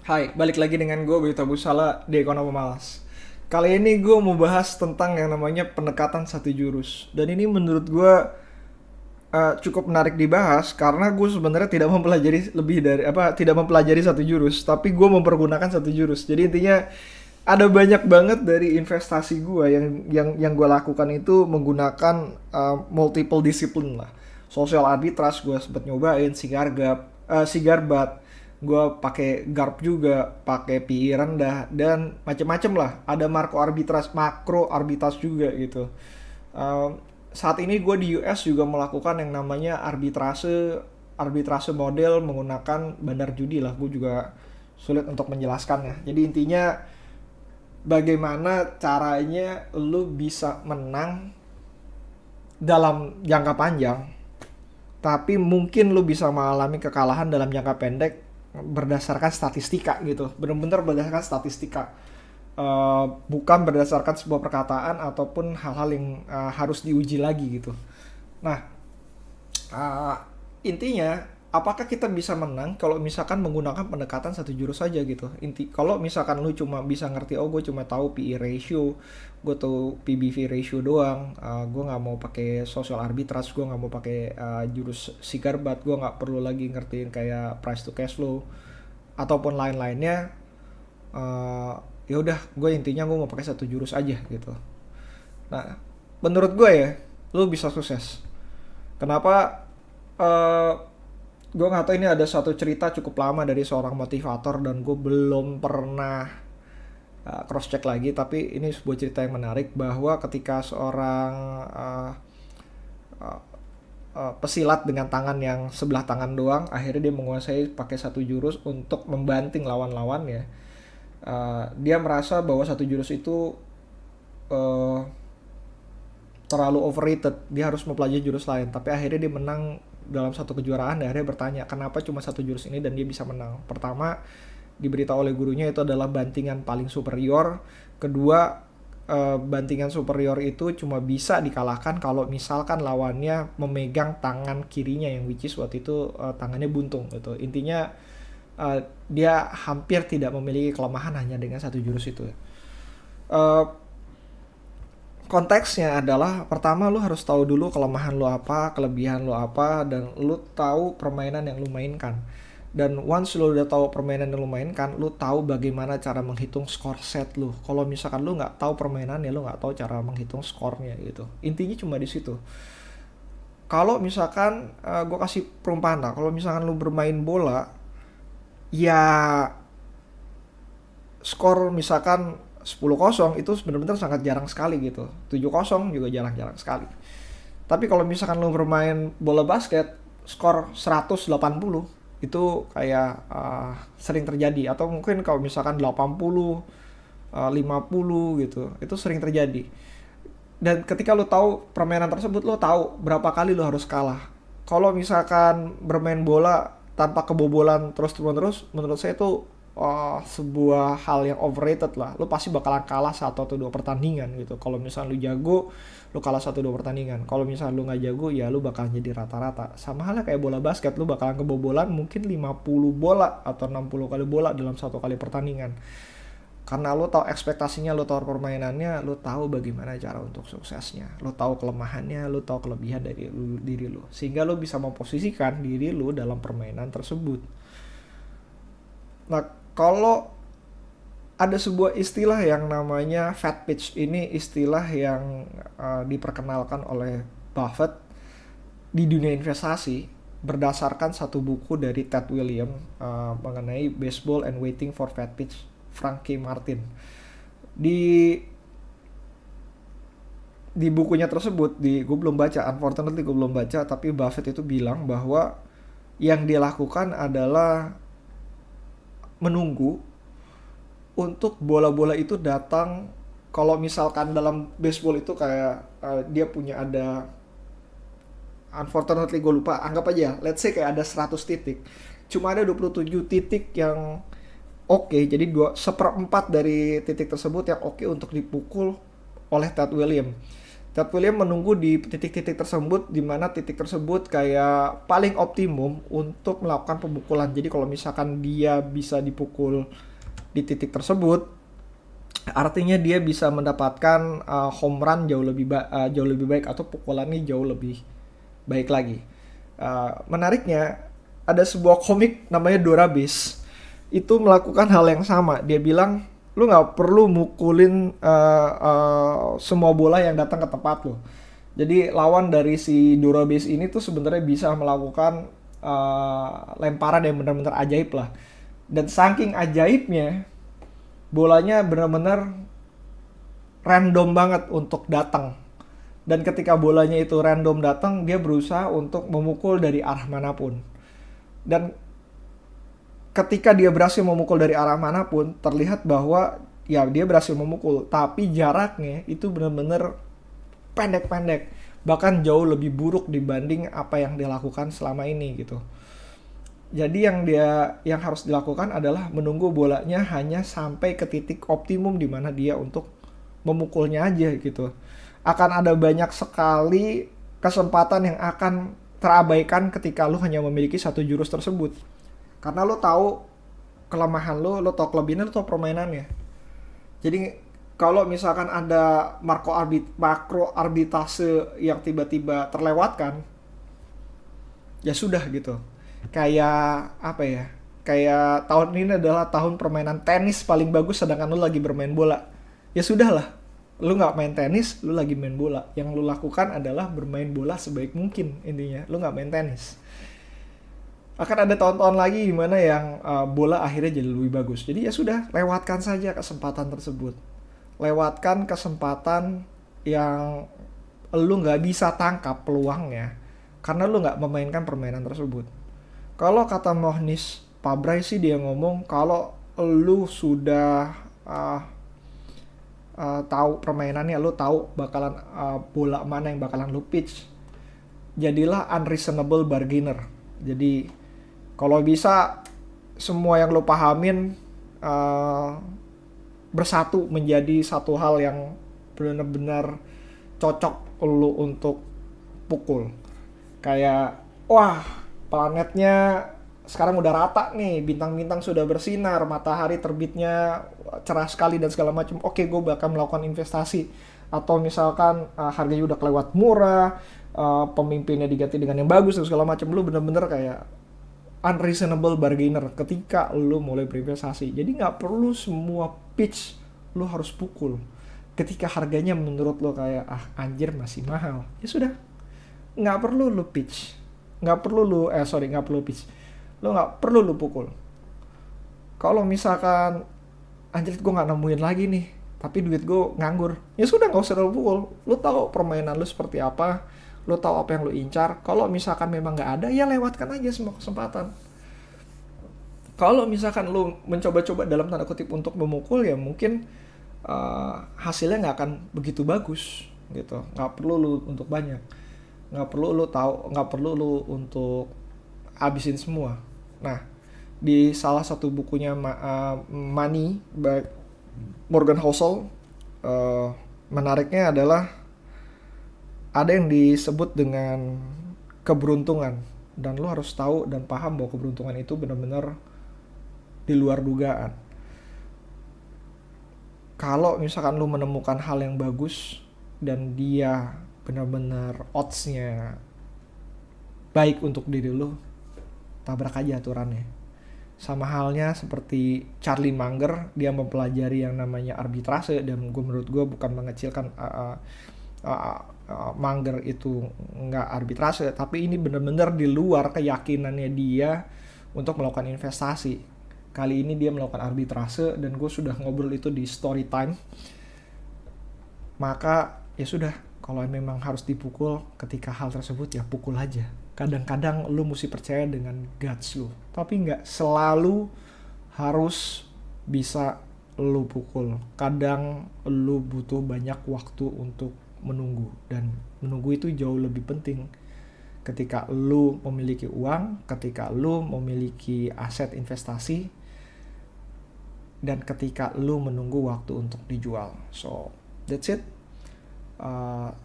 Hai, balik lagi dengan gue Berita Busala di Ekonomi Malas. Kali ini gue mau bahas tentang yang namanya pendekatan satu jurus. Dan ini menurut gue cukup menarik dibahas karena gue sebenarnya tidak mempelajari lebih dari tidak mempelajari satu jurus, tapi gue mempergunakan satu jurus. Jadi intinya ada banyak banget dari investasi gue yang gue lakukan itu menggunakan multiple disiplin lah. Social arbitrage gue sempet nyobain, sigarbat, gue pakai GARP juga, pakai PI rendah dan macem-macem lah. Ada makro arbitrage juga gitu. Uh, Saat ini gue di US juga melakukan yang namanya arbitrase model menggunakan bandar judi lah. Gue juga sulit untuk menjelaskannya. Jadi intinya bagaimana caranya lu bisa menang dalam jangka panjang, tapi mungkin lu bisa mengalami kekalahan dalam jangka pendek berdasarkan statistika gitu, bener-bener berdasarkan statistika. Bukan berdasarkan sebuah perkataan ataupun hal-hal yang harus diuji lagi gitu. Nah, uh, intinya apakah kita bisa menang kalau misalkan menggunakan pendekatan satu jurus saja gitu. Kalau misalkan lu cuma bisa ngerti, oh gue cuma tahu PE ratio, gue tahu PBV ratio doang, gue nggak mau pakai social arbitrage, gue nggak mau pakai jurus sigarbat, gue nggak perlu lagi ngertiin kayak price to cash flow ataupun lain-lainnya. Ya udah, gue intinya gue mau pakai satu jurus aja gitu. Nah, menurut gue ya, lu bisa sukses. Kenapa? uh, gue nggak tahu, ini ada satu cerita cukup lama dari seorang motivator dan gue belum pernah cross check lagi, tapi ini sebuah cerita yang menarik bahwa ketika seorang uh, pesilat dengan tangan yang sebelah tangan doang akhirnya dia menguasai pakai satu jurus untuk membanting lawan-lawannya. Dia merasa bahwa satu jurus itu uh, terlalu overrated, dia harus mempelajari jurus lain, tapi akhirnya dia menang dalam satu kejuaraan dan akhirnya bertanya kenapa cuma satu jurus ini dan dia bisa menang. Pertama, diberitahu oleh gurunya itu adalah bantingan paling superior. Kedua, bantingan superior itu cuma bisa dikalahkan kalau misalkan lawannya memegang tangan kirinya, yang which is waktu itu tangannya buntung gitu. Intinya dia hampir tidak memiliki kelemahan hanya dengan satu jurus itu. Konteksnya adalah pertama lu harus tahu dulu kelemahan lu apa, kelebihan lu apa, dan lu tahu permainan yang lu mainkan. Dan once lu udah tahu permainan yang lu mainkan, lu tahu bagaimana cara menghitung skor set lu. Kalau misalkan lu nggak tahu permainan ya lu nggak tahu cara menghitung skornya gitu. Intinya cuma di situ. Kalau misalkan gue kasih perumpamaan, kalau misalkan lu bermain bola, ya skor misalkan 10-0 itu benar-benar sangat jarang sekali gitu. 7-0 juga jarang-jarang sekali. Tapi kalau misalkan lo bermain bola basket, skor 180 itu kayak sering terjadi. Atau mungkin kalau misalkan 80, 50 gitu, itu sering terjadi. Dan ketika lo tahu permainan tersebut, lo tahu berapa kali lo harus kalah. Kalau misalkan bermain bola tanpa kebobolan terus-menerus, menurut saya itu sebuah hal yang overrated lah. Lu pasti bakalan kalah satu atau dua pertandingan gitu. Kalau misalnya lu jago, lu kalah satu dua pertandingan. Kalau misalnya lu nggak jago, ya lu bakalan jadi rata-rata. Sama halnya kayak bola basket, lu bakalan kebobolan mungkin 50 bola atau 60 kali bola dalam satu kali pertandingan. Karena lu tahu ekspektasinya, lu tahu permainannya, lu tahu bagaimana cara untuk suksesnya. Lu tahu kelemahannya, lu tahu kelebihan dari diri lu. Sehingga lu bisa memposisikan diri lu dalam permainan tersebut. Nah, kalau ada sebuah istilah yang namanya fat pitch. Ini istilah yang diperkenalkan oleh Buffett di dunia investasi berdasarkan satu buku dari Ted Williams mengenai Baseball and Waiting for Fat Pitch, Frankie Martin. Di di bukunya tersebut, gue belum baca, unfortunately gue belum baca, tapi Buffett itu bilang bahwa yang dia lakukan adalah menunggu untuk bola-bola itu datang. Kalau misalkan dalam baseball itu kayak dia punya ada, unfortunately gue lupa, anggap aja let's say kayak ada 100 titik, cuma ada 27 titik yang oke, jadi seperempat dari titik tersebut yang oke untuk dipukul oleh Ted Williams. Ted Williams menunggu di titik-titik tersebut, di mana titik tersebut kayak paling optimum untuk melakukan pemukulan. Jadi kalau misalkan dia bisa dipukul di titik tersebut, artinya dia bisa mendapatkan home run jauh lebih baik, atau pukulannya jauh lebih baik lagi. Menariknya, ada sebuah komik namanya Dora Base, itu melakukan hal yang sama. Dia bilang, lu nggak perlu mukulin semua bola yang datang ke tempat lo. Jadi lawan dari si Dora Base ini tuh sebenarnya bisa melakukan lemparan yang benar-benar ajaib lah. Dan saking ajaibnya, bolanya benar-benar random banget untuk datang. Dan ketika bolanya itu random datang, dia berusaha untuk memukul dari arah manapun. Dan ketika dia berhasil memukul dari arah manapun, terlihat bahwa ya dia berhasil memukul, tapi jaraknya itu benar-benar pendek-pendek, bahkan jauh lebih buruk dibanding apa yang dia lakukan selama ini gitu. Jadi yang harus dilakukan adalah menunggu bolanya hanya sampai ke titik optimum di mana dia untuk memukulnya aja gitu. Akan ada banyak sekali kesempatan yang akan terabaikan ketika lu hanya memiliki satu jurus tersebut. Karena lo tahu kelemahan lo tahu kelebihannya, lo tahu permainannya. Jadi kalau misalkan ada makro arbitrase yang tiba-tiba terlewatkan, ya sudah gitu. Kayak apa ya? Kayak tahun ini adalah tahun permainan tenis paling bagus, sedangkan lo lagi bermain bola. Ya sudahlah, lo nggak main tenis, lo lagi main bola. Yang lo lakukan adalah bermain bola sebaik mungkin, intinya. Lo nggak main tenis. Akan ada tahun-tahun lagi gimana yang bola akhirnya jadi lebih bagus. Jadi ya sudah, lewatkan saja kesempatan tersebut. Lewatkan kesempatan yang lu nggak bisa tangkap peluangnya karena lu nggak memainkan permainan tersebut. Kalau kata Mohnish Pabrai sih, dia ngomong kalau lu sudah tahu permainannya, lu tahu bakalan bola mana yang bakalan lu pitch, jadilah unreasonable bargainer. Jadi kalau bisa semua yang lo pahamin bersatu menjadi satu hal yang benar-benar cocok lo untuk pukul. Kayak, wah, planetnya sekarang udah rata nih, bintang-bintang sudah bersinar, matahari terbitnya cerah sekali dan segala macam. Oke, gue bakal melakukan investasi. Atau misalkan harganya udah kelewat murah, pemimpinnya diganti dengan yang bagus dan segala macam. Lu bener-bener kayak unreasonable bargainer ketika lu mulai berinvestasi. Jadi nggak perlu semua pitch lu harus pukul. Ketika harganya menurut lu kayak anjir masih mahal, ya sudah, nggak perlu lu pitch, nggak perlu pitch, lu nggak perlu lu pukul. Kalau misalkan anjir gue nggak nemuin lagi nih, tapi duit gue nganggur, ya sudah, nggak usah lu pukul. Lu tahu permainan lu seperti apa, lu tahu apa yang lu incar. Kalau misalkan memang nggak ada, ya lewatkan aja semua kesempatan. Kalau misalkan lu mencoba-coba dalam tanda kutip untuk memukul, ya mungkin hasilnya nggak akan begitu bagus gitu. Nggak perlu lu untuk banyak, nggak perlu lu untuk habisin semua. Nah, di salah satu bukunya Money by Morgan Housel, menariknya adalah ada yang disebut dengan keberuntungan, dan lu harus tahu dan paham bahwa keberuntungan itu benar-benar di luar dugaan. Kalau misalkan lu menemukan hal yang bagus dan dia benar-benar odds-nya baik untuk diri lu, tabrak aja aturannya. Sama halnya seperti Charlie Munger, dia mempelajari yang namanya arbitrase, dan menurut gue bukan mengecilkan Munger itu nggak arbitrase, tapi ini benar-benar di luar keyakinannya dia untuk melakukan investasi. Kali ini dia melakukan arbitrase, dan gue sudah ngobrol itu di story time. Maka ya sudah, kalau memang harus dipukul ketika hal tersebut, ya pukul aja. Kadang-kadang lu mesti percaya dengan guts lu, tapi nggak selalu harus bisa lu pukul. Kadang lu butuh banyak waktu untuk menunggu, dan menunggu itu jauh lebih penting ketika lu memiliki uang, ketika lu memiliki aset investasi, dan ketika lu menunggu waktu untuk dijual. So that's it.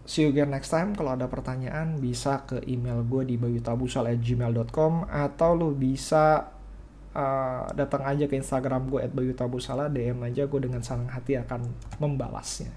See you again next time. Kalau ada pertanyaan bisa ke email gue di bayutabusal@gmail.com, atau lu bisa datang aja ke Instagram gue @bayutabusala, DM aja, gue dengan senang hati akan membalasnya.